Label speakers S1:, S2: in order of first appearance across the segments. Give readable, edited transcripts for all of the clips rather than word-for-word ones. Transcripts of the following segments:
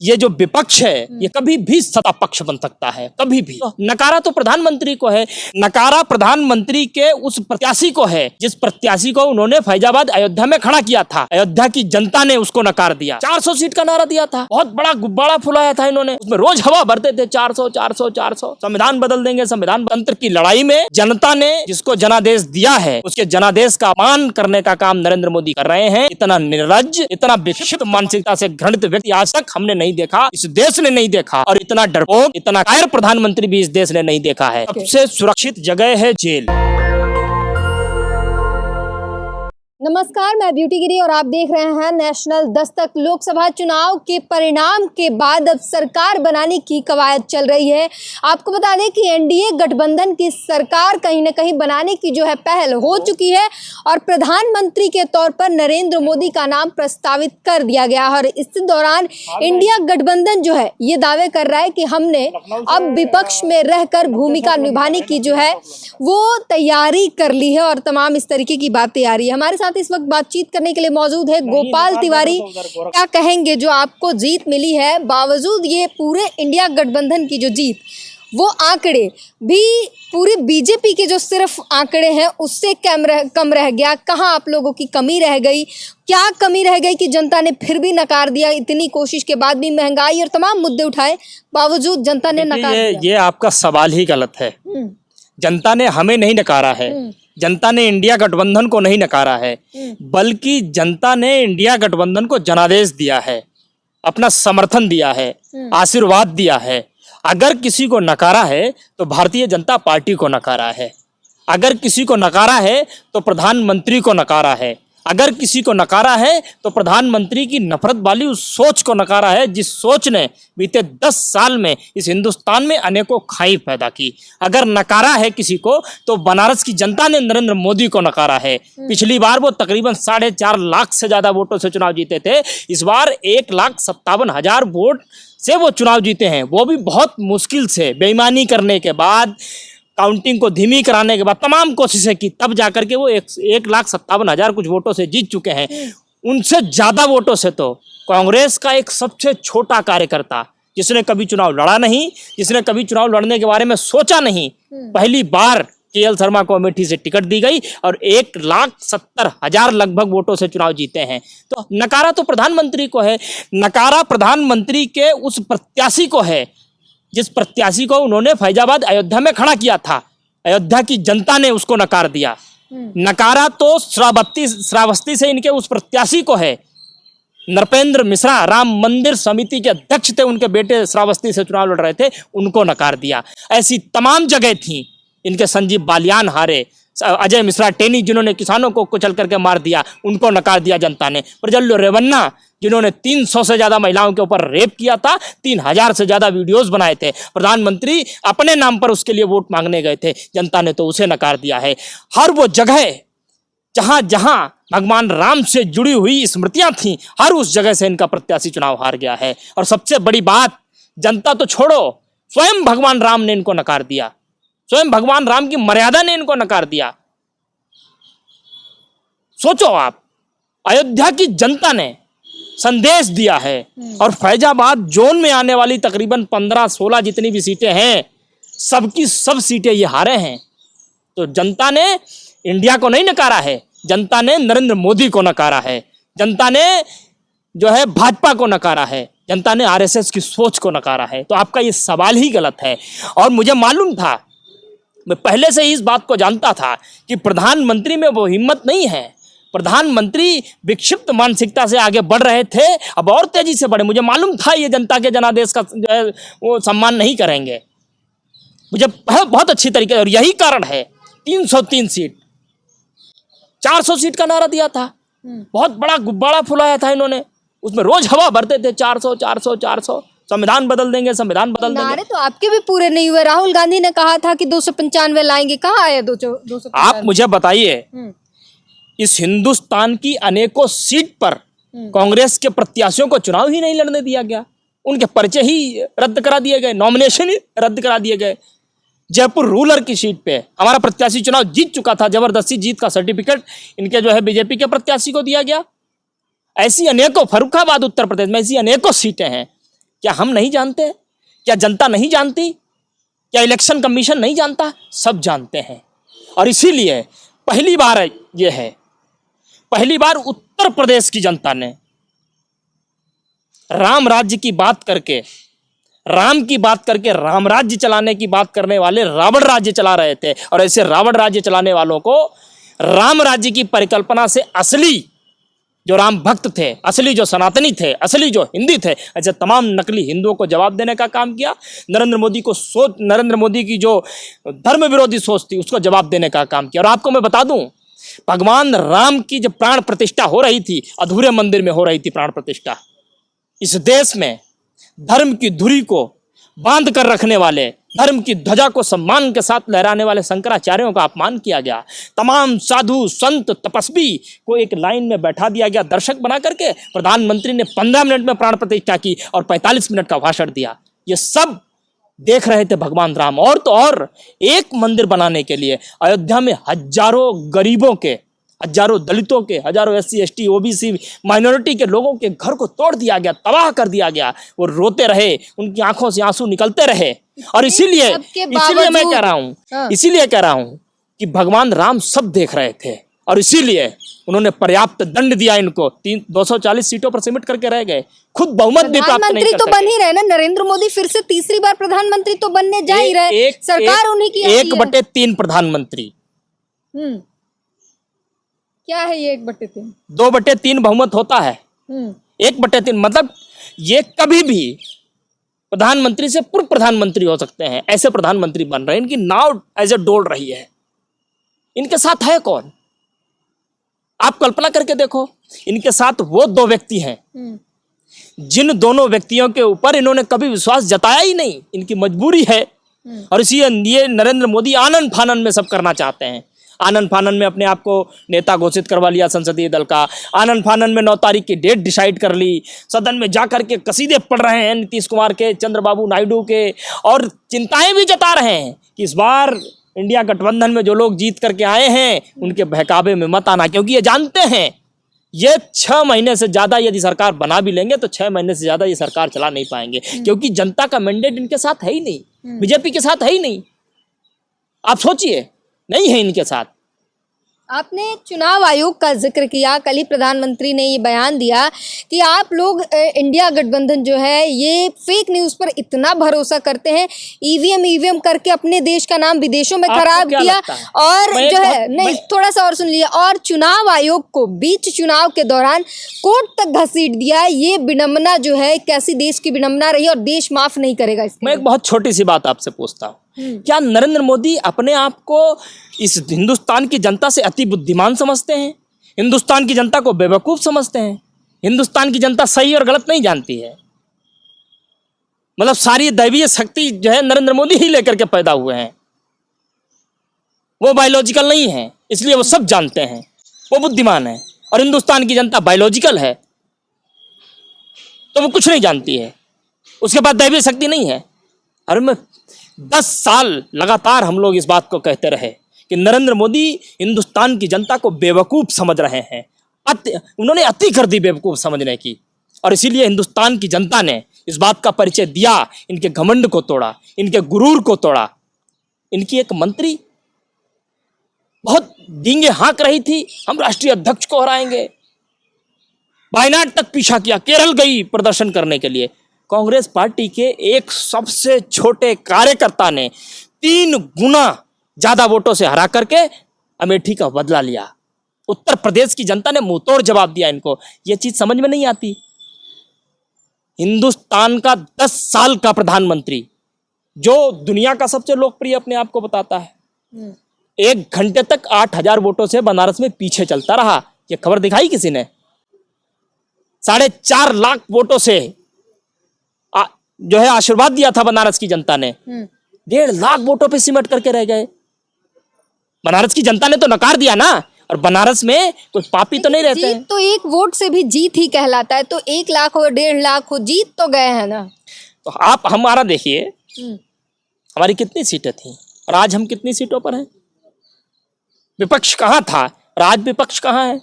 S1: ये जो विपक्ष है ये कभी भी सत्ता पक्ष बन सकता है, कभी भी। नकारा तो प्रधानमंत्री को है, नकारा प्रधानमंत्री के उस प्रत्याशी को है जिस प्रत्याशी को उन्होंने फैजाबाद अयोध्या में खड़ा किया था। अयोध्या की जनता ने उसको नकार दिया। 400 सीट का नारा दिया था, बहुत बड़ा गुब्बारा फुलाया था इन्होंने, उसमें रोज हवा भरते थे 400 400 400, संविधान बदल देंगे। संविधान तंत्र की लड़ाई में जनता ने जिसको जनादेश दिया है उसके जनादेश का अपमान करने का काम नरेंद्र मोदी कर रहे हैं। इतना निर्लज्ज, इतना विक्षिप्त मानसिकता से घृणित व्यक्ति आज तक हमने नहीं देखा, इस देश ने नहीं देखा, और इतना डरपोक, इतना कायर प्रधानमंत्री भी इस देश ने नहीं देखा है। सबसे सुरक्षित जगह है जेल।
S2: नमस्कार, मैं ब्यूटी गिरी और आप देख रहे हैं नेशनल दस्तक। लोकसभा चुनाव के परिणाम के बाद अब सरकार बनाने की कवायद चल रही है। आपको बता दें कि एनडीए गठबंधन की सरकार कहीं न कहीं बनाने की जो है पहल हो चुकी है और प्रधानमंत्री के तौर पर नरेंद्र मोदी का नाम प्रस्तावित कर दिया गया। और इस दौरान इंडिया गठबंधन जो है ये दावे कर रहा है कि हमने अब विपक्ष में रहकर भूमिका निभाने की जो है वो तैयारी कर ली है और तमाम इस तरीके की बातें आ रही है। हमारे इस वक्त बातचीत करने के लिए मौजूद है गोपाल तिवारी। क्या कहेंगे जो आपको जीत मिली है, बावजूद ये पूरे इंडिया गठबंधन की जो जीत, वो आंकड़े भी पूरे बीजेपी के जो सिर्फ आंकड़े हैं उससे कम रह गया। कहाँ आप लोगों की कमी रह गई, क्या कमी रह गई कि जनता ने फिर भी नकार दिया? इतनी कोशिश के बाद भी, महंगाई और तमाम मुद्दे उठाए बावजूद जनता ने नकार दिया।
S1: ये आपका सवाल ही गलत है। जनता ने हमें नहीं नकारा है, जनता ने इंडिया गठबंधन को नहीं नकारा है, बल्कि जनता ने इंडिया गठबंधन को जनादेश दिया है, अपना समर्थन दिया है, आशीर्वाद दिया है। अगर किसी को नकारा है तो भारतीय जनता पार्टी को नकारा है, अगर किसी को नकारा है तो प्रधानमंत्री को नकारा है, अगर किसी को नकारा है तो प्रधानमंत्री की नफरत वाली उस सोच को नकारा है जिस सोच ने बीते 10 साल में इस हिंदुस्तान में अनेकों खाई पैदा की। अगर नकारा है किसी को तो बनारस की जनता ने नरेंद्र मोदी को नकारा है। पिछली बार वो तकरीबन 4.5 लाख से ज्यादा वोटों से चुनाव जीते थे, इस बार 1,57,000 वोट से वो चुनाव जीते हैं, वो भी बहुत मुश्किल से, बेईमानी करने के बाद, काउंटिंग को धीमी कराने के बाद तमाम कोशिशें की, तब जाकर के वो 1,57,000 कुछ वोटों से जीत चुके हैं। उनसे ज्यादा वोटों से तो कांग्रेस का एक सबसे छोटा कार्यकर्ता जिसने कभी चुनाव लड़ा नहीं, जिसने कभी चुनाव लड़ने के बारे में सोचा नहीं, पहली बार केएल शर्मा को अमेठी से टिकट दी गई और 1,70,000 लगभग वोटों से चुनाव जीते हैं। तो नकारा तो प्रधानमंत्री को है, नकारा प्रधानमंत्री के उस प्रत्याशी को है जिस प्रत्याशी को उन्होंने फैजाबाद अयोध्या में खड़ा किया था। अयोध्या की जनता ने उसको नकार दिया। नकारा तो श्रावस्ती से इनके उस प्रत्याशी को है। नृपेंद्र मिश्रा राम मंदिर समिति के अध्यक्ष थे, उनके बेटे श्रावस्ती से चुनाव लड़ रहे थे, उनको नकार दिया। ऐसी तमाम जगह थी, इनके संजीव बालियान हारे, अजय मिश्रा टेनी जिन्होंने किसानों को कुचल करके मार दिया, उनको नकार दिया जनता ने। प्रज्वल रेवन्ना जिन्होंने 300 से ज्यादा महिलाओं के ऊपर रेप किया था, 3000 से ज्यादा वीडियोस बनाए थे, प्रधानमंत्री अपने नाम पर उसके लिए वोट मांगने गए थे, जनता ने तो उसे नकार दिया है। हर वो जगह जहां जहां भगवान राम से जुड़ी हुई स्मृतियां थी, हर उस जगह से इनका प्रत्याशी चुनाव हार गया है। और सबसे बड़ी बात, जनता तो छोड़ो, स्वयं भगवान राम ने इनको नकार दिया, स्वयं भगवान राम की मर्यादा ने इनको नकार दिया। सोचो आप, अयोध्या की जनता ने संदेश दिया है और फैजाबाद जोन में आने वाली तकरीबन 15-16 जितनी भी सीटें हैं, सबकी सब सीटें ये हारे हैं। तो जनता ने इंडिया को नहीं नकारा है, जनता ने नरेंद्र मोदी को नकारा है, जनता ने जो है भाजपा को नकारा है, जनता ने आरएसएस की सोच को नकारा है। तो आपका ये सवाल ही गलत है। और मुझे मालूम था, मैं पहले से ही इस बात को जानता था कि प्रधानमंत्री में वो हिम्मत नहीं है। प्रधानमंत्री विक्षिप्त मानसिकता से आगे बढ़ रहे थे, अब और तेजी से बढ़े। मुझे मालूम था ये जनता के जनादेश का जो है वो सम्मान नहीं करेंगे, मुझे बहुत अच्छी तरीके से। और यही कारण है 303 सीट, 400 सीट का नारा दिया था, बहुत बड़ा गुब्बारा फुलाया था इन्होंने, उसमें रोज हवा भरते थे 400 400 400, संविधान बदल देंगे, संविधान बदल देंगे। नारे
S2: तो आपके भी पूरे नहीं हुए। राहुल गांधी ने कहा था कि 295 लाएंगे, कहाँ आए 295?
S1: आप मुझे बताइए, इस हिंदुस्तान की अनेकों सीट पर कांग्रेस के प्रत्याशियों को चुनाव ही नहीं लड़ने दिया गया, उनके पर्चे ही रद्द करा दिए गए, नॉमिनेशन ही रद्द करा दिए गए। जयपुर रूरल की सीट पे हमारा प्रत्याशी चुनाव जीत चुका था, जबरदस्ती जीत का सर्टिफिकेट इनके जो है बीजेपी के प्रत्याशी को दिया गया। ऐसी अनेकों, फर्रुखाबाद उत्तर प्रदेश में ऐसी अनेकों सीटें हैं क्या हम नहीं जानते? क्या जनता नहीं जानती? क्या इलेक्शन कमीशन नहीं जानता? सब जानते हैं। और इसीलिए पहली बार ये है, पहली बार उत्तर प्रदेश की जनता ने राम राज्य की बात करके, राम की बात करके राम राज्य चलाने की बात करने वाले रावण राज्य चला रहे थे। और ऐसे रावण राज्य चलाने वालों को राम राज्य की परिकल्पना से असली जो राम भक्त थे, असली जो सनातनी थे, असली जो हिंदी थे, ऐसे तमाम नकली हिंदुओं को जवाब देने का काम किया। नरेंद्र मोदी की जो धर्म विरोधी सोच थी उसको जवाब देने का काम किया। और आपको मैं बता दूं, भगवान राम की जब प्राण प्रतिष्ठा हो रही थी, अधूरे मंदिर में हो रही थी प्राण प्रतिष्ठा, इस देश में धर्म की धुरी को बांध कर रखने वाले, धर्म की ध्वजा को सम्मान के साथ लहराने वाले शंकराचार्यों का अपमान किया गया। तमाम साधु संत तपस्वी को एक लाइन में बैठा दिया गया दर्शक बना करके। प्रधानमंत्री ने 15 मिनट में प्राण प्रतिष्ठा की और 45 मिनट का भाषण दिया। ये सब देख रहे थे भगवान राम। और तो और एक मंदिर बनाने के लिए अयोध्या में हजारों गरीबों के, हजारों दलितों के, हजारों SC ST OBC माइनॉरिटी के लोगों के घर को तोड़ दिया गया, तबाह कर दिया गया। वो रोते रहे, उनकी आंखों से आंसू निकलते रहे। और इसीलिए मैं कह रहा हूँ, इसीलिए कह रहा हूँ कि भगवान राम सब देख रहे थे और इसीलिए उन्होंने पर्याप्त दंड दिया इनको। 240 सीटों पर सिमट करके रह गए, खुद बहुमत भी प्राप्त नहीं कर सके।
S2: तो बन ही रहे ना, नरेंद्र मोदी फिर से तीसरी बार प्रधानमंत्री तो बनने जा ही रहे, सरकार उन्हीं की
S1: 1/3 प्रधानमंत्री।
S2: क्या है ये 1/3?
S1: 2/3 बहुमत होता है। 1/3 मतलब ये कभी भी प्रधानमंत्री से पूर्व प्रधानमंत्री हो सकते हैं, ऐसे प्रधानमंत्री बन रहे हैं। इनकी नाव ऐसे डोल रही है। इनके साथ है कौन? आप कल्पना करके देखो, इनके साथ वो 2 व्यक्ति हैं जिन दोनों व्यक्तियों के ऊपर इन्होंने कभी विश्वास जताया ही नहीं। इनकी मजबूरी है और इसीलिए नरेंद्र मोदी आनन फानन में सब करना चाहते हैं। आनन फानन में अपने आप को नेता घोषित करवा लिया संसदीय दल का। आनन फानन में 9 तारीख की डेट डिसाइड कर ली। सदन में जाकर के कसीदे पढ़ रहे हैं नीतीश कुमार के, चंद्रबाबू नायडू के, और चिंताएं भी जता रहे हैं कि इस बार इंडिया गठबंधन में जो लोग जीत करके आए हैं उनके बहकावे में मत आना, क्योंकि ये जानते हैं ये 6 महीने से ज्यादा यदि सरकार बना भी लेंगे तो 6 महीने से ज्यादा ये सरकार चला नहीं पाएंगे, क्योंकि जनता का मैंडेट इनके साथ है ही नहीं, बीजेपी के साथ है ही नहीं। आप सोचिए, नहीं है इनके साथ।
S2: आपने चुनाव आयोग का जिक्र किया, कल ही प्रधानमंत्री ने ये बयान दिया कि आप लोग इंडिया गठबंधन जो है ये फेक न्यूज़ पर इतना भरोसा करते हैं, ईवीएम करके अपने देश का नाम विदेशों में खराब किया। और जो है नहीं, थोड़ा सा और सुन लिया, और चुनाव आयोग को बीच चुनाव के दौरान कोर्ट तक घसीट दिया। ये विडंबना जो है कैसी देश की विडंबना रही और देश माफ नहीं करेगा इसके।
S1: मैं एक बहुत छोटी सी बात आपसे पूछता हूँ, क्या नरेंद्र मोदी अपने आप को इस हिंदुस्तान की जनता से अति बुद्धिमान समझते हैं? हिंदुस्तान की जनता को बेवकूफ समझते हैं? हिंदुस्तान की जनता सही और गलत नहीं जानती है? मतलब सारी दैवीय शक्ति जो है नरेंद्र मोदी ही लेकर के पैदा हुए हैं। वो बायोलॉजिकल नहीं है, इसलिए वो सब जानते हैं, वो बुद्धिमान है। और हिंदुस्तान की जनता बायोलॉजिकल है तो वो कुछ नहीं जानती है, उसके पास दैवीय शक्ति नहीं है। अरे मैं 10 साल लगातार हम लोग इस बात को कहते रहे कि नरेंद्र मोदी हिंदुस्तान की जनता को बेवकूफ़ समझ रहे हैं। उन्होंने अति कर दी बेवकूफ़ समझने की, और इसीलिए हिंदुस्तान की जनता ने इस बात का परिचय दिया, इनके घमंड को तोड़ा, इनके गुरूर को तोड़ा। इनकी एक मंत्री बहुत डींगे हाँक रही थी, हम राष्ट्रीय अध्यक्ष को हराएंगे, वायनाड तक पीछा किया, केरल गई प्रदर्शन करने के लिए। कांग्रेस पार्टी के एक सबसे छोटे कार्यकर्ता ने 3 गुना ज्यादा वोटों से हरा करके अमेठी का बदला लिया। उत्तर प्रदेश की जनता ने मुंहतोड़ जवाब दिया इनको। ये चीज समझ में नहीं आती। हिंदुस्तान का 10 साल का प्रधानमंत्री जो दुनिया का सबसे लोकप्रिय अपने आप को बताता है, 1 घंटे तक 8000 वोटों से बनारस में पीछे चलता रहा। ये खबर दिखाई किसी ने? 4.5 लाख वोटों से जो है आशीर्वाद दिया था बनारस की जनता ने, 1.5 लाख वोटों पे सिमट करके रह गए। बनारस की जनता ने तो नकार दिया ना। और बनारस में कोई पापी तो नहीं रहते हैं।
S2: तो 1 वोट से भी जीत ही कहलाता है, तो 1 लाख हो 1.5 लाख हो, जीत तो गए हैं ना।
S1: तो आप हमारा देखिए, हमारी कितनी सीटें थी और आज हम कितनी सीटों पर हैं? विपक्ष कहाँ था और आज विपक्ष कहाँ है?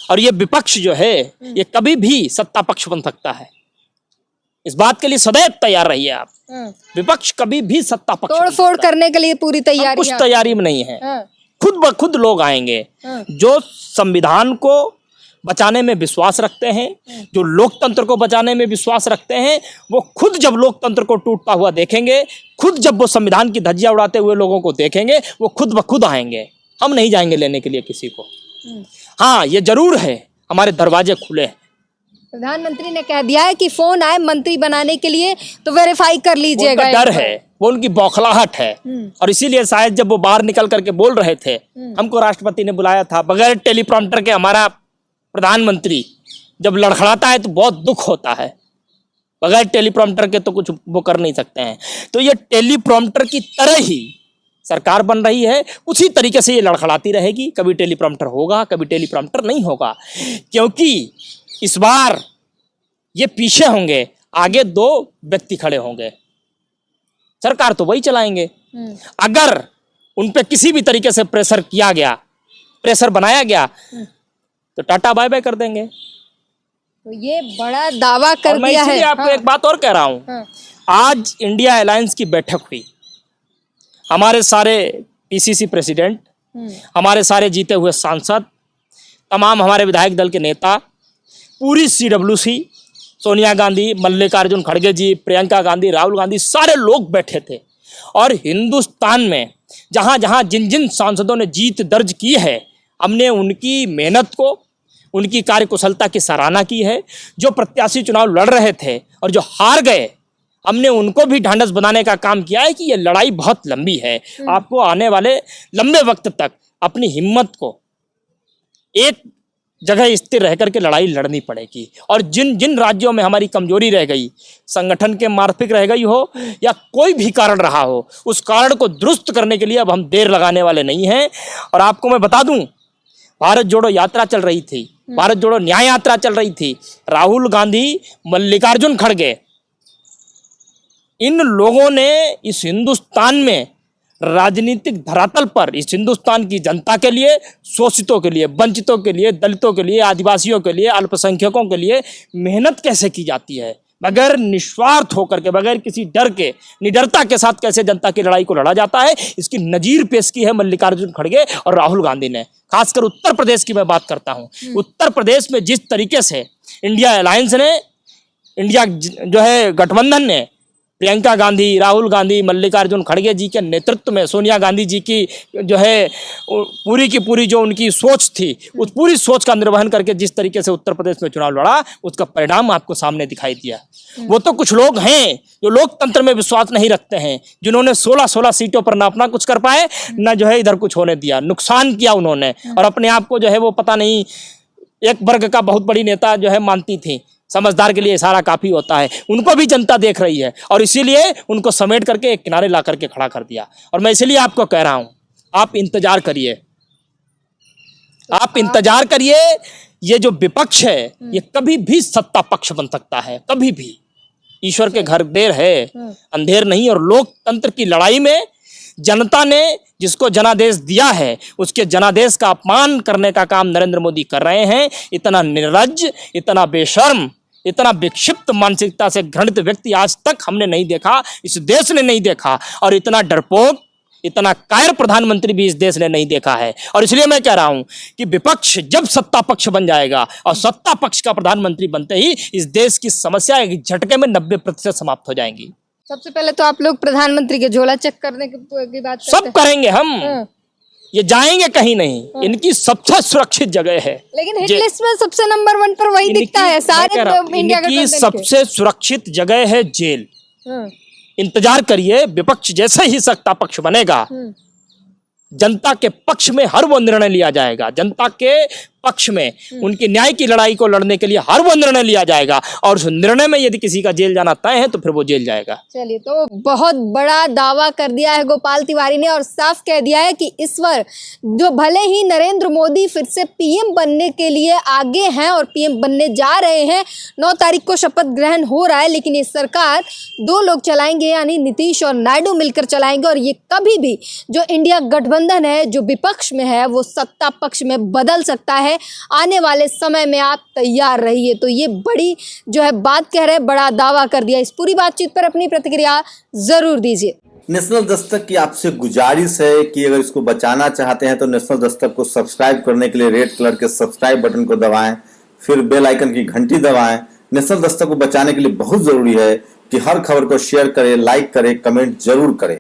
S1: और ये विपक्ष जो है ये कभी भी सत्ता पक्ष बन सकता है। इस बात के लिए सदैव तैयार रहिए आप। विपक्ष कभी भी सत्ता पक्ष
S2: तोड़ फोड़ करने के लिए पूरी तैयारी,
S1: कुछ तैयारी में नहीं है। खुद ब खुद लोग आएंगे जो संविधान को बचाने में विश्वास रखते हैं, जो लोकतंत्र को बचाने में विश्वास रखते हैं, वो खुद जब लोकतंत्र को टूटता हुआ देखेंगे, खुद जब वो संविधान की धज्जियां उड़ाते हुए लोगों को देखेंगे, वो खुद ब खुद आएंगे। हम नहीं जाएंगे लेने के लिए किसी को। हाँ, ये जरूर है, हमारे दरवाजे खुले हैं।
S2: प्रधानमंत्री ने कह दिया है कि फोन आए मंत्री बनाने के लिए तो वेरीफाई कर लीजिएगा।
S1: उनका डर है, वो उनकी बौखलाहट है, और इसीलिए शायद जब वो बाहर निकल करके बोल रहे थे, हमको राष्ट्रपति ने बुलाया था, बगैर टेलीप्रॉम्प्टर के हमारा प्रधानमंत्री जब लड़खड़ाता है तो बहुत दुख होता है। बगैर टेलीप्रॉम्प्टर के तो कुछ वो कर नहीं सकते हैं। तो ये टेलीप्रॉम्प्टर की तरह ही सरकार बन रही है, उसी तरीके से ये लड़खड़ाती रहेगी। कभी टेलीप्रॉम्प्टर होगा, कभी टेलीप्रॉम्प्टर नहीं होगा, क्योंकि इस बार ये पीछे होंगे, आगे दो व्यक्ति खड़े होंगे। सरकार तो वही चलाएंगे। अगर उन पे किसी भी तरीके से प्रेशर किया गया, प्रेशर बनाया गया, तो टाटा बाय बाय कर देंगे।
S2: तो ये बड़ा दावा कर दिया है।
S1: आपको एक बात और कह रहा हूं, आज इंडिया अलायंस की बैठक हुई। हमारे सारे पीसीसी प्रेसिडेंट, हमारे सारे जीते हुए सांसद, तमाम हमारे विधायक दल के नेता, पूरी सीडब्ल्यूसी, सोनिया गांधी, मल्लिकार्जुन खड़गे जी, प्रियंका गांधी, राहुल गांधी, सारे लोग बैठे थे। और हिंदुस्तान में जहां जहां जिन जिन सांसदों ने जीत दर्ज की है, हमने उनकी मेहनत को, उनकी कार्यकुशलता की सराहना की है। जो प्रत्याशी चुनाव लड़ रहे थे और जो हार गए, हमने उनको भी ढांढस बनाने का काम किया है कि ये लड़ाई बहुत लंबी है। आपको आने वाले लंबे वक्त तक अपनी हिम्मत को एक जगह स्थिर रह करके लड़ाई लड़नी पड़ेगी। और जिन जिन राज्यों में हमारी कमजोरी रह गई, संगठन के मार्फिक रह गई हो या कोई भी कारण रहा हो, उस कारण को दुरुस्त करने के लिए अब हम देर लगाने वाले नहीं हैं। और आपको मैं बता दूं, भारत जोड़ो यात्रा चल रही थी, भारत जोड़ो न्याय यात्रा चल रही थी। राहुल गांधी, मल्लिकार्जुन खड़गे, इन लोगों ने इस हिंदुस्तान में राजनीतिक धरातल पर इस हिंदुस्तान की जनता के लिए, शोषितों के लिए, वंचितों के लिए, दलितों के लिए, आदिवासियों के लिए, अल्पसंख्यकों के लिए मेहनत कैसे की जाती है, बगैर निस्वार्थ होकर के, बगैर किसी डर के, निडरता के साथ कैसे जनता की लड़ाई को लड़ा जाता है, इसकी नजीर पेश की है मल्लिकार्जुन खड़गे और राहुल गांधी ने। खासकर उत्तर प्रदेश की मैं बात करता हूं। उत्तर प्रदेश में जिस तरीके से इंडिया अलायंस ने, इंडिया जो है गठबंधन ने, प्रियंका गांधी, राहुल गांधी, मल्लिकार्जुन खड़गे जी के नेतृत्व में, सोनिया गांधी जी की जो है पूरी की पूरी जो उनकी सोच थी, उस पूरी सोच का निर्वहन करके जिस तरीके से उत्तर प्रदेश में चुनाव लड़ा, उसका परिणाम आपको सामने दिखाई दिया। वो तो कुछ लोग हैं जो लोकतंत्र में विश्वास नहीं रखते हैं, जिन्होंने 16-16 सीटों पर ना अपना कुछ कर पाए, ना जो है इधर कुछ होने दिया, नुकसान किया उन्होंने, और अपने आप को जो है वो पता नहीं एक वर्ग का बहुत बड़ी नेता जो है मानती थी। समझदार के लिए इशारा काफी होता है। उनको भी जनता देख रही है और इसीलिए उनको समेट करके एक किनारे ला करके खड़ा कर दिया। और मैं इसलिए आपको कह रहा हूं, आप इंतजार करिए, आप इंतजार करिए। ये जो विपक्ष है, ये कभी भी सत्ता पक्ष बन सकता है, कभी भी। ईश्वर के घर देर है, अंधेर नहीं। और लोकतंत्र की लड़ाई में जनता ने जिसको जनादेश दिया है, उसके जनादेश का अपमान करने का काम नरेंद्र मोदी कर रहे हैं। इतना निर्लज्ज, इतना बेशर्म, इतना विक्षिप्त मानसिकता से घृणित व्यक्ति आज तक हमने नहीं देखा, इस देश ने नहीं देखा। और इतना डरपोक, इतना कायर प्रधानमंत्री भी इस देश ने नहीं देखा है। और इसलिए मैं कह रहा हूं कि विपक्ष जब सत्ता पक्ष बन जाएगा और सत्ता पक्ष का प्रधानमंत्री बनते ही इस देश की समस्या एक झटके में 90% समाप्त हो जाएंगी।
S2: सबसे पहले तो आप लोग प्रधानमंत्री के झोला चेक करने की बात
S1: सब करेंगे हम। ये जाएंगे कहीं नहीं, इनकी सबसे सुरक्षित जगह है।
S2: लेकिन हिट लिस्ट में सबसे नंबर 1 पर वही दिखता है सारे इंडिया का।
S1: इनकी सबसे सुरक्षित जगह है जेल। इंतजार करिए, विपक्ष जैसे ही सत्ता पक्ष बनेगा, जनता के पक्ष में हर वो निर्णय लिया जाएगा, जनता के पक्ष में उनकी न्याय की लड़ाई को लड़ने के लिए हर वो निर्णय लिया जाएगा। और उस निर्णय में यदि किसी का जेल जाना तय है तो फिर वो जेल जाएगा।
S2: चलिए, तो बहुत बड़ा दावा कर दिया है गोपाल तिवारी ने और साफ कह दिया है कि इस बार जो भले ही नरेंद्र मोदी फिर से पीएम बनने के लिए आगे हैं और पीएम बनने जा रहे हैं, 9 तारीख को शपथ ग्रहण हो रहा है, लेकिन ये सरकार 2 लोग चलाएंगे, यानी नीतीश और नायडू मिलकर चलाएंगे। और ये कभी भी जो इंडिया गठबंधन है, जो विपक्ष में है, वो सत्ता पक्ष में बदल सकता है। है, आने वाले समय में आप तैयार रहिए। तो ये बड़ी जो है बात कह रहे हैं, बड़ा दावा कर दिया। इस पूरी बातचीत पर अपनी प्रतिक्रिया जरूर दीजिए।
S3: नेशनल दस्तक की आपसे गुजारिश है कि अगर इसको बचाना चाहते हैं तो नेशनल दस्तक को सब्सक्राइब करने के लिए रेड कलर के सब्सक्राइब बटन को दबाएं, फिर बेल आइकन की घंटी दबाएं। नेशनल दस्तक को बचाने के लिए बहुत जरूरी है कि हर खबर को शेयर करें, लाइक करें, कमेंट जरूर करें।